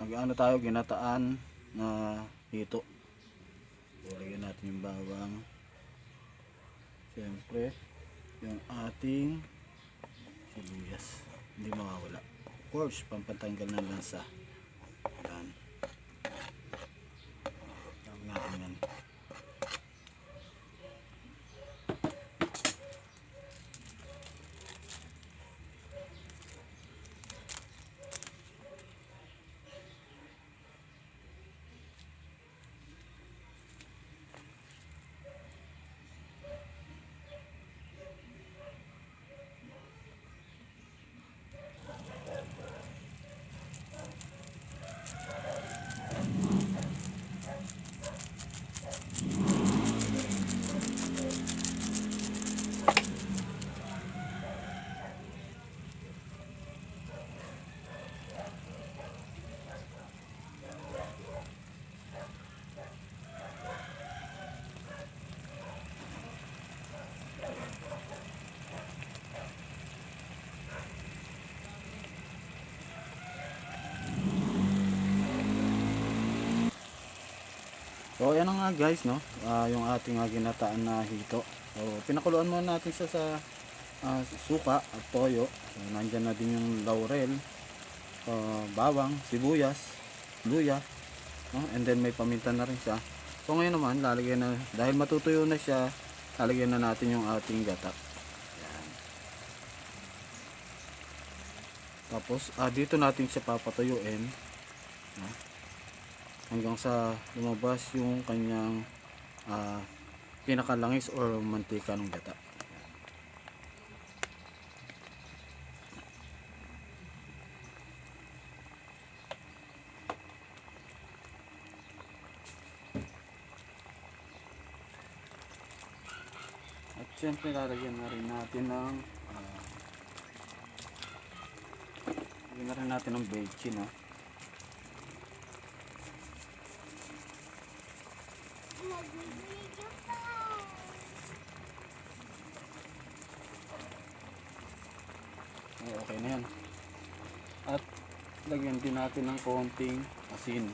Mag-ano tayo, ginataan na hito. Lagyan natin yung bawang. Siyempre, yung ating sibuyas. Hindi mawawala. Of course, pampatanggal ng lansa. Yan. Tawag natin yan. So ayan na nga guys, no? Yung ating ginataan na hito. So pinakuluan muna natin siya sa suka at toyo. So nandyan na din yung laurel, bawang, sibuyas, luya, no? And then may paminta na rin siya. So ngayon naman lalagyan na, dahil matutuyo na siya, lalagyan na natin yung ating gata. Ayan. Tapos dito natin siya papatuyuin, no? Hanggang sa lumabas yung kanyang pinakalangis or mantika ng gata. At syempre lalagyan na rin natin ng bechin, no? Okay na yan. At lagyan din natin ng konting asin.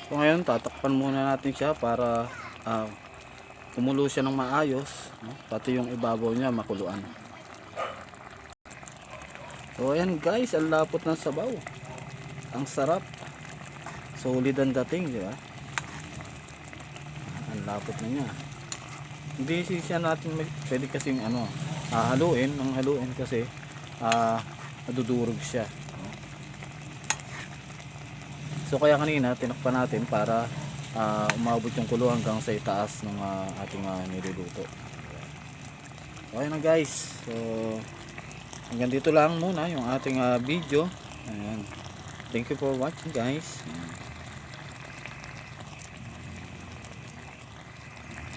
So ngayon tatakpan muna natin siya para kumulo siya ng maayos, no? Pati yung ibabaw niya makuluan. So ayan guys, ang lapot ng sabaw. Ang sarap. Solid ang dating, di ba? Ang lapot na niya. Hindi siya natin pwede kasing haluin kasi nadudurog siya. So kaya kanina tinakpan natin para umabot yung kulo hanggang sa itaas ng ating niluluto. So ayan na guys. So hanggang dito lang muna yung ating video. Ayan. Thank you for watching guys. Ayan.